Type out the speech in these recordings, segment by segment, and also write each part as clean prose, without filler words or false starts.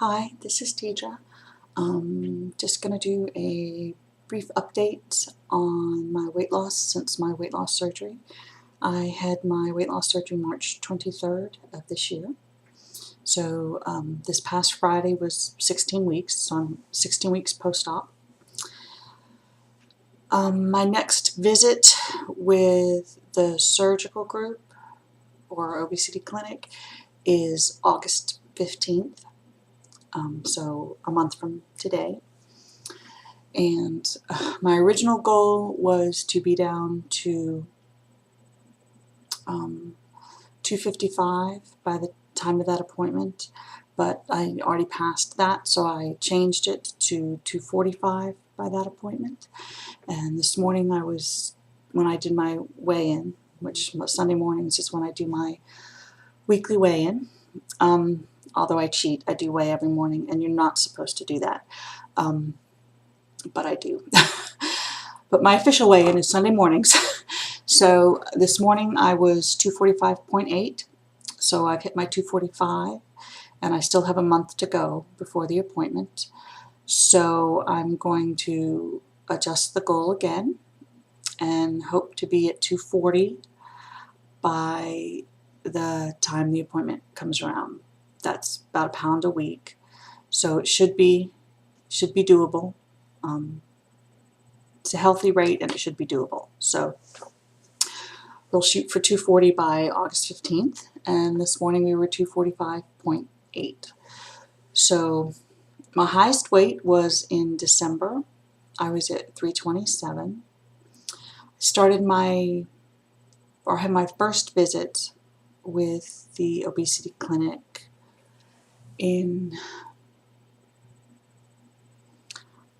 Hi, this is Deidre. Just going to do a brief update on my weight loss since my weight loss surgery. I had my weight loss surgery March 23rd of this year. So this past Friday was 16 weeks, so I'm 16 weeks post-op. My next visit with the surgical group or obesity clinic is August 15th. So a month from today. And my original goal was to be down to 255 by the time of that appointment, but I already passed that, so I changed it to 245 by that appointment. And this morning when I did my weigh-in, which Sunday mornings is when I do my weekly weigh-in. Although I cheat, I do weigh every morning, and you're not supposed to do that. But I do. But my official weigh-in is Sunday mornings. So this morning I was 245.8, so I've hit my 245, and I still have a month to go before the appointment. So I'm going to adjust the goal again and hope to be at 240 by the time the appointment comes around. That's about a pound a week, so it should be doable. It's a healthy rate, and it should be doable. So we'll shoot for 240 by August 15th, and this morning we were 245.8. So my highest weight was in December. I was at 327. I had my first visit with the obesity clinic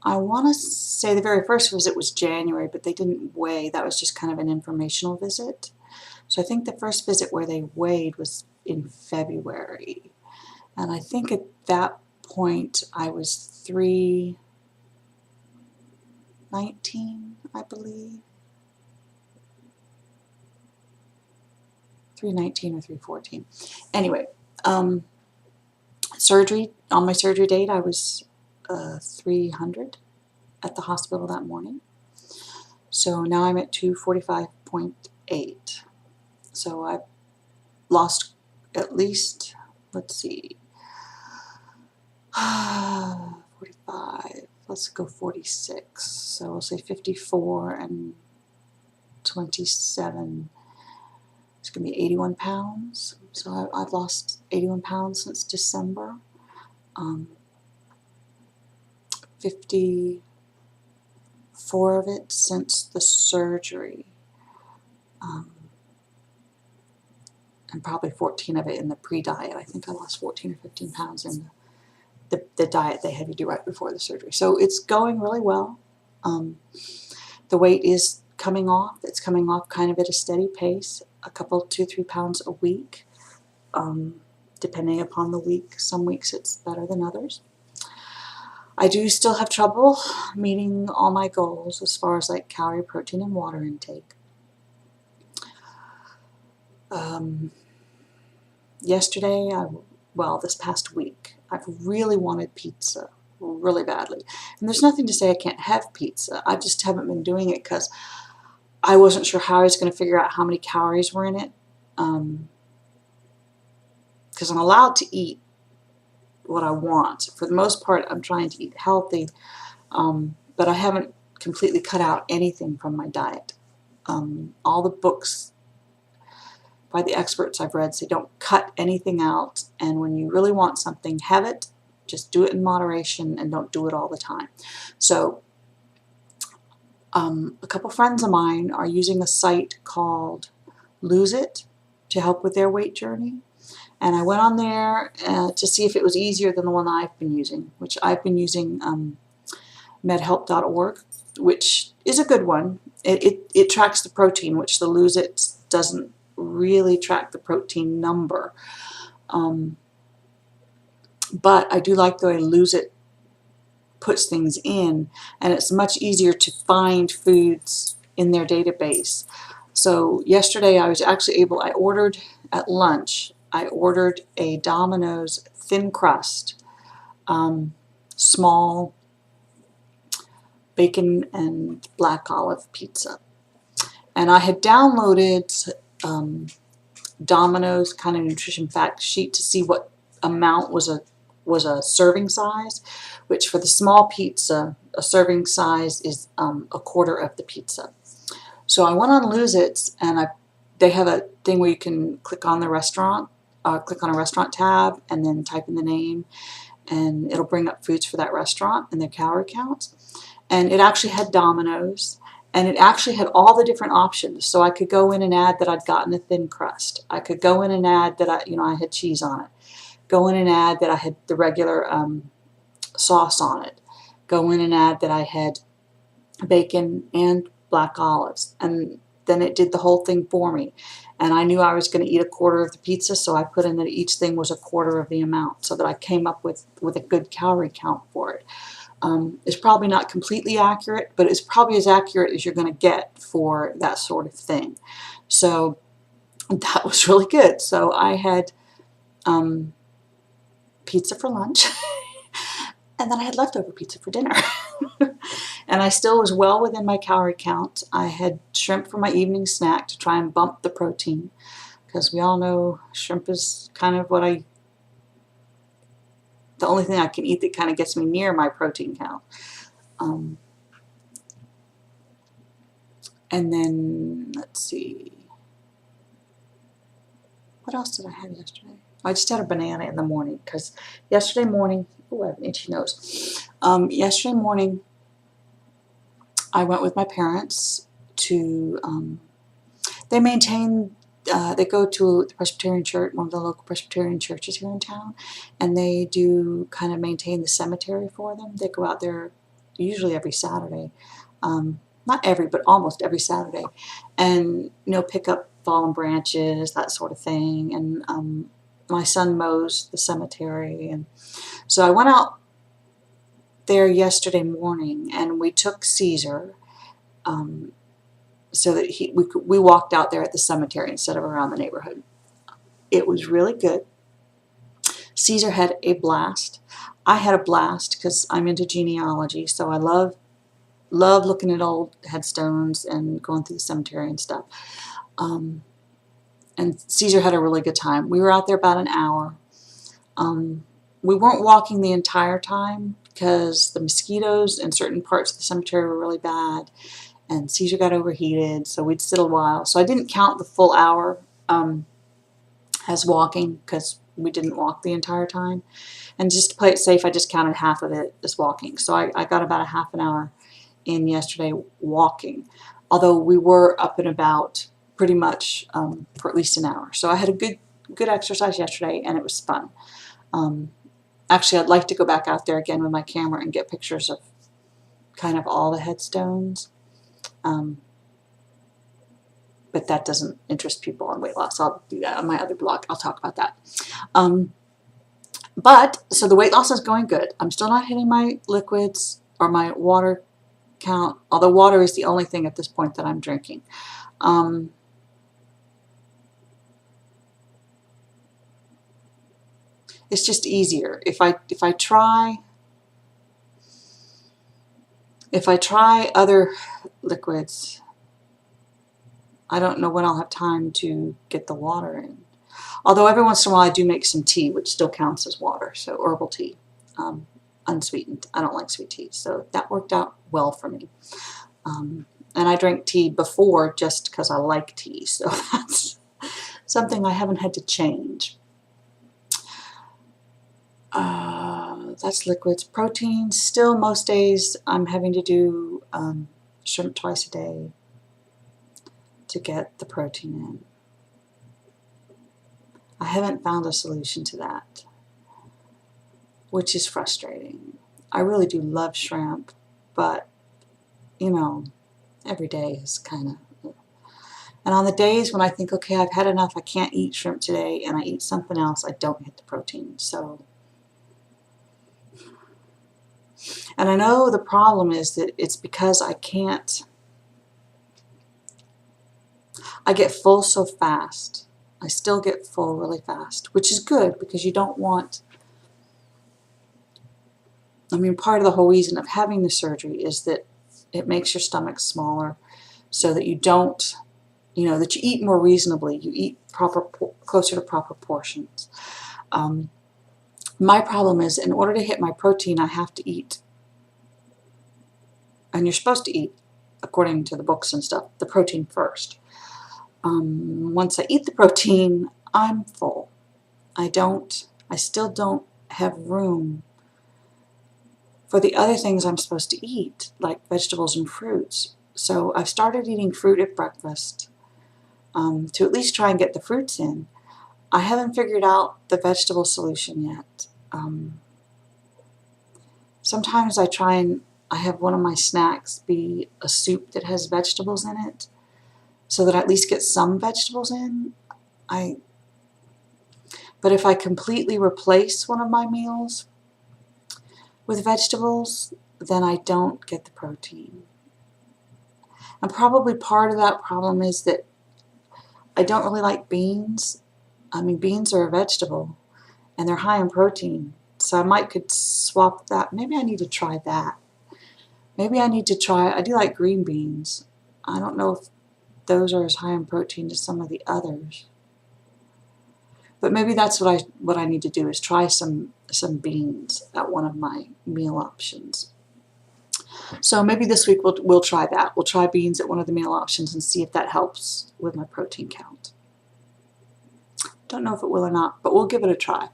I want to say the very first visit was January, but they didn't weigh. That was just kind of an informational visit. So I think the first visit where they weighed was in February. And I think at that point I was 319, I believe. 319 or 314. Anyway, surgery, on my surgery date, I was 300 at the hospital that morning. So now I'm at 245.8. So I've lost at least, let's see, 45, let's go 46. So we'll say 54 and 27. It's going to be 81 pounds. So I've lost 81 pounds since December. 54 of it since the surgery. And probably 14 of it in the pre-diet. I think I lost 14 or 15 pounds in the diet they had me do right before the surgery. So it's going really well. The weight is coming off. It's coming off kind of at a steady pace, a couple, 2-3 pounds a week, depending upon the week. Some weeks it's better than others. I do still have trouble meeting all my goals as far as like calorie, protein, and water intake. Yesterday, this past week, I've really wanted pizza, really badly. And there's nothing to say I can't have pizza. I just haven't been doing it because I wasn't sure how I was going to figure out how many calories were in it. Because I'm allowed to eat what I want. For the most part, I'm trying to eat healthy, but I haven't completely cut out anything from my diet. All the books by the experts I've read say don't cut anything out, and when you really want something, have it. Just do it in moderation and don't do it all the time. So a couple friends of mine are using a site called Lose It to help with their weight journey. And I went on there to see if it was easier than the one I've been using, which I've been using medhelp.org, which is a good one. It tracks the protein, which the Lose It doesn't really track the protein number. But I do like the way Lose It puts things in, and it's much easier to find foods in their database. So yesterday I was actually I ordered at lunch, I ordered a Domino's thin crust small bacon and black olive pizza. And I had downloaded Domino's kind of nutrition fact sheet to see what amount was a serving size, which for the small pizza, a serving size is a quarter of the pizza. So I went on Lose It, and they have a thing where you can click on the restaurant, click on a restaurant tab, and then type in the name, and it'll bring up foods for that restaurant and their calorie counts. And it actually had Domino's, and it actually had all the different options. So I could go in and add that I'd gotten a thin crust. I could go in and add that I had cheese on it. Go in and add that I had the regular sauce on it. Go in and add that I had bacon and black olives. And then it did the whole thing for me. And I knew I was going to eat a quarter of the pizza, so I put in that each thing was a quarter of the amount, so that I came up with a good calorie count for it. It's probably not completely accurate, but it's probably as accurate as you're going to get for that sort of thing. So that was really good. So I had pizza for lunch, and then I had leftover pizza for dinner. And I still was well within my calorie count. I had shrimp for my evening snack to try and bump the protein, because we all know shrimp is kind of the only thing I can eat that kind of gets me near my protein count. And then, let's see, what else did I have yesterday? I just had a banana in the morning, because yesterday morning, oh, I have an itchy nose. Yesterday morning, I went with my parents to, they go to the Presbyterian church, one of the local Presbyterian churches here in town, and they do kind of maintain the cemetery for them. They go out there usually every Saturday, not every, but almost every Saturday, and pick up fallen branches, that sort of thing. And my son mows the cemetery, and so I went out there yesterday morning, and we took Caesar, so that we walked out there at the cemetery instead of around the neighborhood. It was really good. Caesar had a blast. I had a blast because I'm into genealogy, so I love looking at old headstones and going through the cemetery and stuff. And Caesar had a really good time. We were out there about an hour. We weren't walking the entire time because the mosquitoes in certain parts of the cemetery were really bad, and Caesar got overheated, so we'd sit a while. So I didn't count the full hour as walking, because we didn't walk the entire time. And just to play it safe, I just counted half of it as walking. So I got about a half an hour in yesterday walking, although we were up and about pretty much for at least an hour. So I had a good exercise yesterday, and it was fun. Actually, I'd like to go back out there again with my camera and get pictures of kind of all the headstones. But that doesn't interest people on weight loss. I'll do that on my other blog. I'll talk about that. So the weight loss is going good. I'm still not hitting my liquids or my water count, although water is the only thing at this point that I'm drinking. It's just easier. If I try other liquids, I don't know when I'll have time to get the water in. Although every once in a while I do make some tea, which still counts as water, so herbal tea, unsweetened. I don't like sweet tea, so that worked out well for me. And I drank tea before just because I like tea, so that's something I haven't had to change. That's liquids. Protein, still most days I'm having to do shrimp twice a day to get the protein in. I haven't found a solution to that, which is frustrating. I really do love shrimp, but every day is kind of. And on the days when I think, okay, I've had enough, I can't eat shrimp today, and I eat something else, I don't get the protein. So, and I know the problem is that it's because I get full so fast. I still get full really fast, which is good because you don't want I mean, part of the whole reason of having the surgery is that it makes your stomach smaller so that you don't, that you eat more reasonably. You eat closer to proper portions. My problem is, in order to hit my protein, I have to eat, and you're supposed to eat, according to the books and stuff, the protein first. Once I eat the protein, I'm full. I still don't have room for the other things I'm supposed to eat, like vegetables and fruits. So I've started eating fruit at breakfast to at least try and get the fruits in. I haven't figured out the vegetable solution yet. Sometimes I have one of my snacks be a soup that has vegetables in it, so that I at least get some vegetables in. But if I completely replace one of my meals with vegetables, then I don't get the protein. And probably part of that problem is that I don't really like beans. I mean, beans are a vegetable, and they're high in protein. So could swap that. Maybe I need to try that. Maybe I need to try, I do like green beans. I don't know if those are as high in protein as some of the others. But maybe that's what I need to do, is try some beans at one of my meal options. So maybe this week we'll try that. We'll try beans at one of the meal options and see if that helps with my protein count. Don't know if it will or not, but we'll give it a try,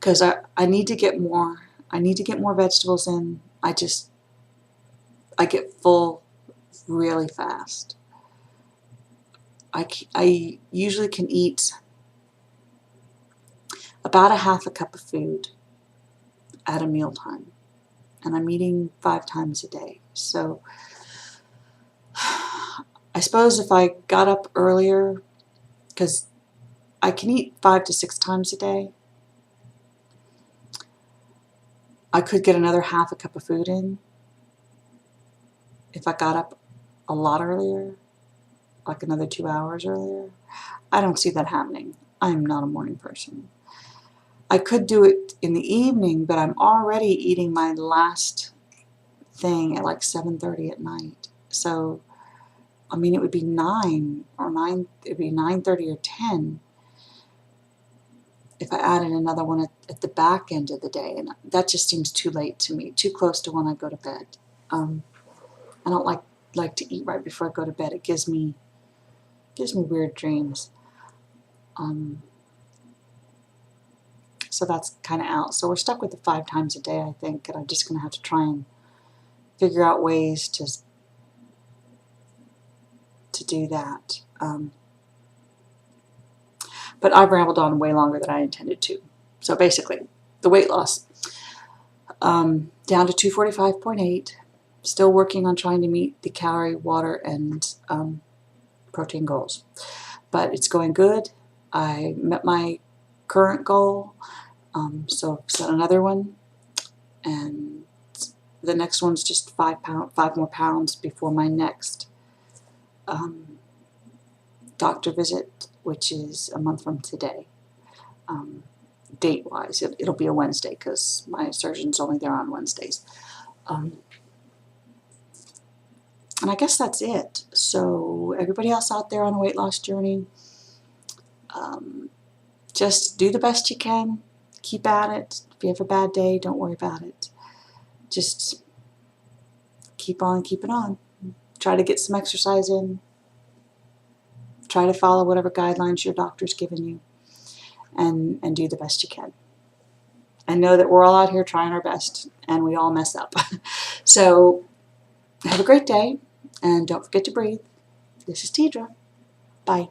because I need to get more. I need to get more vegetables in. I get full really fast. I usually can eat about a half a cup of food at a mealtime, and I'm eating 5 times a day. So I suppose if I got up earlier, because I can eat 5 to 6 times a day, I could get another half a cup of food in if I got up a lot earlier, like another 2 hours earlier. I don't see that happening. I'm not a morning person. I could do it in the evening, but I'm already eating my last thing at like 7:30 at night. So, I mean, it would be 9:30 or 10 if I added another one at the back end of the day, and that just seems too late to me, too close to when I go to bed. I don't like to eat right before I go to bed. It gives me weird dreams. So that's kind of out. So we're stuck with the 5 times a day, I think, and I'm just going to have to try and figure out ways to do that. But I've rambled on way longer than I intended to. So basically, the weight loss, down to 245.8, still working on trying to meet the calorie, water, and protein goals. But it's going good. I met my current goal, so set another one, and the next one's just 5 more pounds before my next doctor visit, which is a month from today. Date-wise, it'll be a Wednesday, because my surgeon's only there on Wednesdays. And I guess that's it. So everybody else out there on a weight loss journey, just do the best you can. Keep at it. If you have a bad day, don't worry about it. Just keep on keeping on. Try to get some exercise in. Try to follow whatever guidelines your doctor's given you, and do the best you can. And know that we're all out here trying our best, and we all mess up. So have a great day, and don't forget to breathe. This is Tidra. Bye.